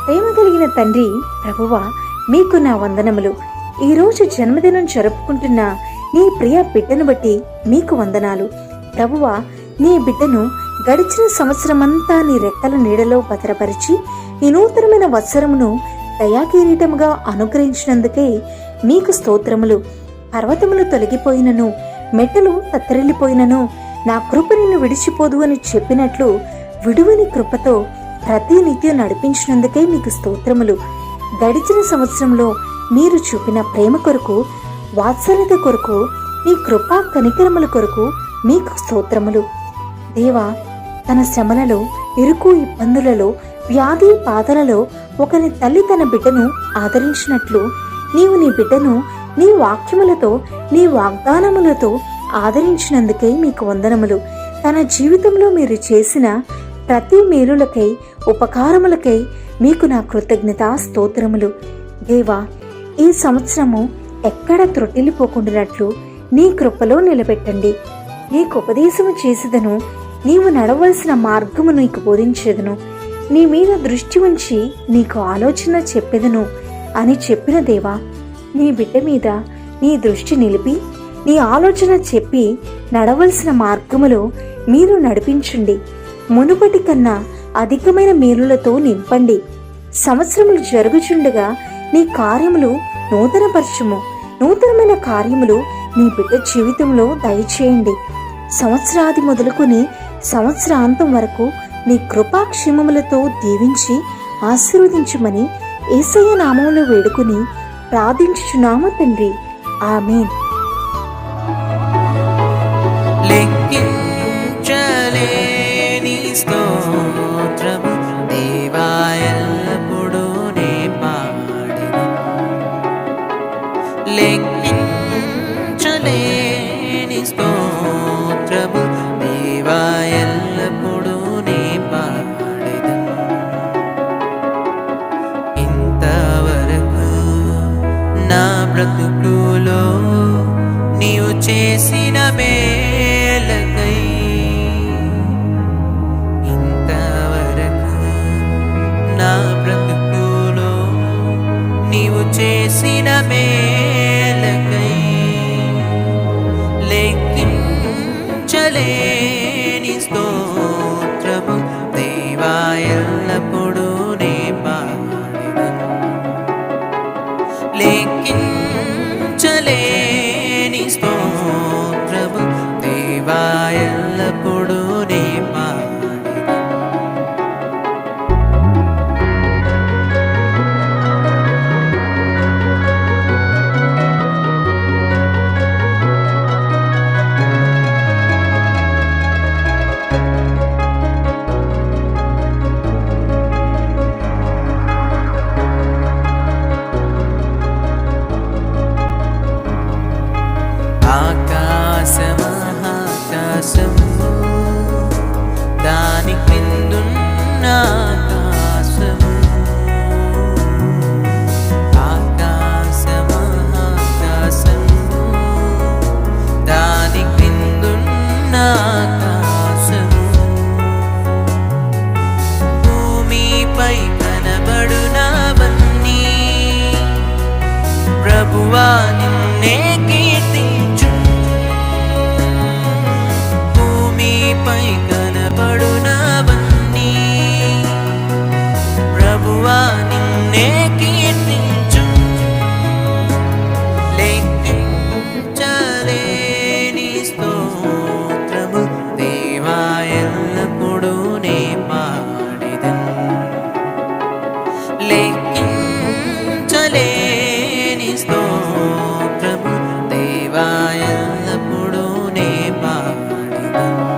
ప్రేమ కలిగిన తండ్రి ప్రభువా, మీకు నా వందనములు. ఈరోజు జన్మదినం జరుపుకుంటున్న నీ ప్రియ బిడ్డను బట్టి మీకు వందనాలు. ప్రభువా, నీ బిడ్డను గడిచిన సంవత్సరమంతా నీ రెక్కల నీడలో భద్రపరిచి ఈ నూతనమైన వత్సరమును దయాకిరీటముగా అనుగ్రహించినందుకే మీకు స్తోత్రములు. పర్వతములు తొలగిపోయినను, మెట్టలు తత్తరిల్లిపోయినను, నా కృప నిన్ను విడిచిపోదు అని చెప్పినట్లు విడువని కృపతో ప్రతి నిత్యం నడిపించినందుకే మీకు స్తోత్రములు. గడిచిన సంవత్సరంలో మీరు చూపిన ప్రేమ కొరకు, వాత్సల్యత కొరకు, నీ కృపా కనికరముల కొరకు మీకు స్తోత్రములు. దేవా, తన శ్రమలలో, ఇరుకు ఇబ్బందులలో, వ్యాధి బాధలలో ఒకరి తల్లి తన బిడ్డను ఆదరించినట్లు నీవు నీ బిడ్డను నీ వాక్యములతో, నీ వాగ్దానములతో ఆదరించినందుకే మీకు వందనములు. తన జీవితంలో మీరు చేసిన ప్రతి మేలులకై, ఉపకారములకై మీకు నా కృతజ్ఞతా స్తోత్రములు. దేవా, ఈ సంవత్సరము ఎక్కడ త్రొట్టిల్లిపోకుండానట్లు నీ కృపలో నిలబెట్టండి. నీకు ఉపదేశము చేసేదను, నీవు నడవలసిన మార్గము నీకు బోధించేదను, నీ మీద దృష్టి ఉంచి నీకు ఆలోచన చెప్పెదను అని చెప్పిన దేవా, నీ బిడ్డ మీద నీ దృష్టి నిలిపి నీ ఆలోచన చెప్పి నడవలసిన మార్గములో మీరు నడిపించండి. మునుపటి కన్నా అధికమైన మేలులతో నింపండి. సంవత్సరములు జరుగుచుండగా నీ కార్యములు నూతనపరచుము. నూతనమైన కార్యములు నీ బిడ్డ జీవితంలో దయచేయండి. సంవత్సరాది మొదలుకొని సంవత్సరాంతం వరకు నీ కృపాక్షేమములతో దీవించి ఆశీర్వదించమని యేసయ్య నామములో వేడుకుని ప్రార్థించుచున్నాము తండ్రి. ఆమేన్. లెక్కించలేని స్తోత్రము దేవా, ఎల్లప్పుడూ నే పాడెను. లెక్కించలేని స్తోత్రము దేవా, ఎల్లప్పుడూ నే పాడెను. ఇంతవరకు నా బ్రతుకులో నీవు చేసిన మేలకై, ఇంతవరకు నా బ్రతుకులో నీవు చేసిన మేలకై లెక్కించలేని స్తోత్రము దేవా, ఎల్లప్పుడూ నే పాడెను. లెక్కించలేని స్తోత్రము దేవా, ఎల్లప్పుడూ నే పాడెను. ఆకాశము దాని క్రిందున్న ఆకాశము, ఆకాశము దాని క్రిందున్న ఆకాశము, భూమిపై కనబడునవన్నీ ప్రభువా నిన్నే కీర్తించు. భూమిపై కనబడునవన్నీ ప్రభువా నిన్నే కీర్తించు. లెక్కించలేని స్తోత్రము దేవా, ఎల్లప్పుడూ నే పాడెదను. లెక్కించలేని స్తోత్రము దేవా, ఎల్లప్పుడూ నే పాడెదను.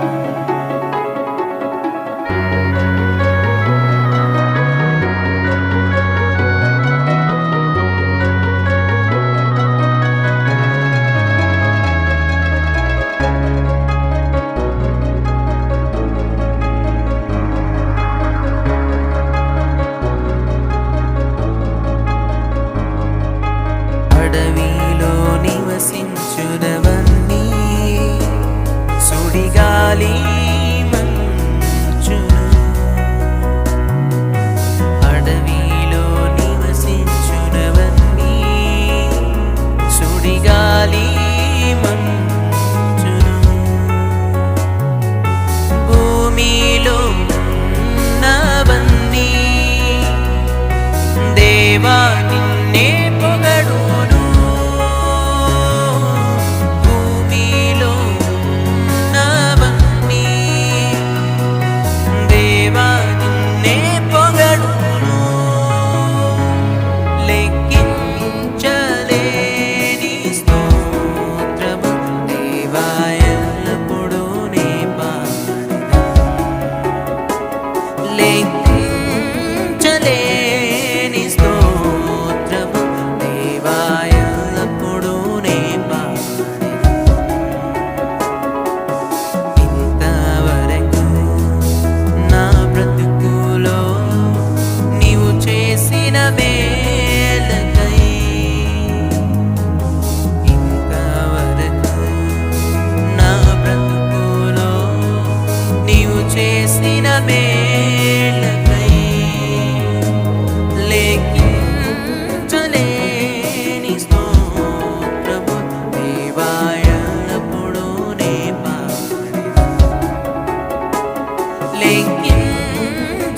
మేలకై ఇంతవరకు నా బ్రతుకులో నీవు చేసిన మేలకై లెక్కించలేని స్తోత్రము దేవా ఎల్లప్పుడూ నే పాడెదను.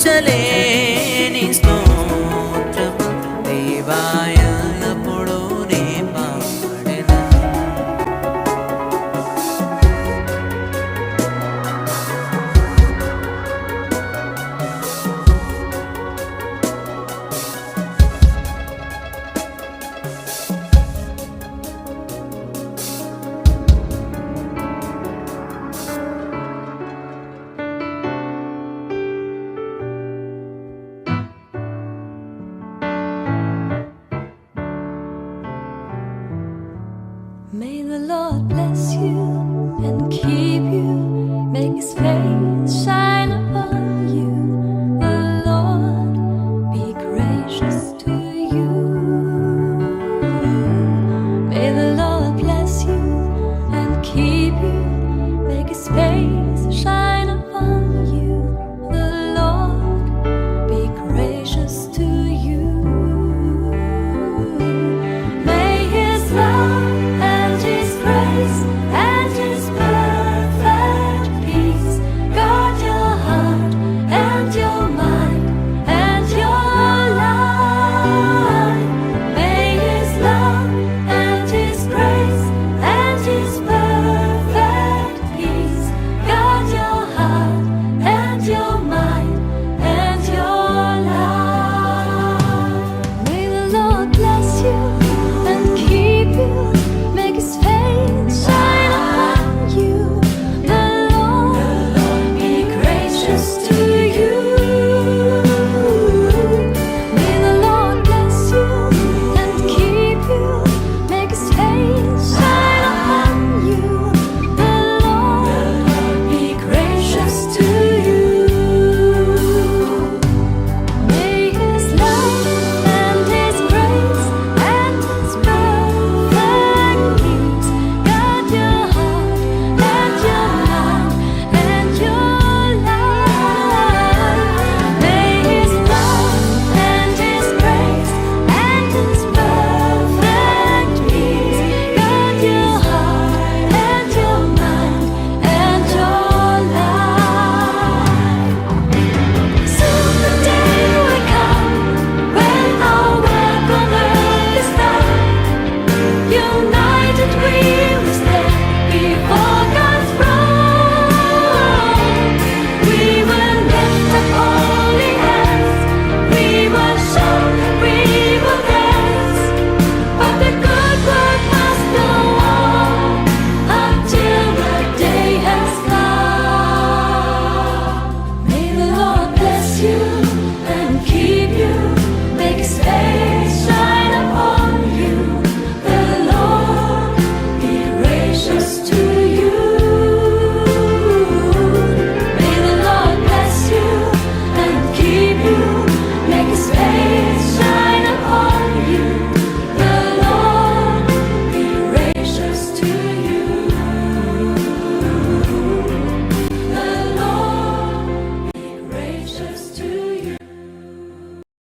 లెక్కించలేని స్తోత్రము దేవా ఎల్లప్పుడూ నే పాడెదను. May the Lord bless you and keep you, make His face shine upon you. The Lord be gracious to you. May the Lord bless you and keep you, make His face shine upon you. The Lord be gracious to you. May His love and His grace and His perfect peace guard your heart and your mind and your life. May His love and His grace and His perfect peace guard your heart and your mind and your life. May the Lord bless you and keep you, make His face shine upon you. The Lord be gracious to you. May the Lord bless you and keep you, make His face shine upon you. The Lord be gracious to you. May His love and His grace and His perfect peace guard your heart and your mind and your life. May His love and His grace and His perfect peace guard your heart and your mind and your life. Soon the day will come when our work on earth is done. United we will stand before God's throne. We will lift up holy hands, we will shout, we will dance. But the good work must go on until the day has come. May the Lord bless you and keep you, make His face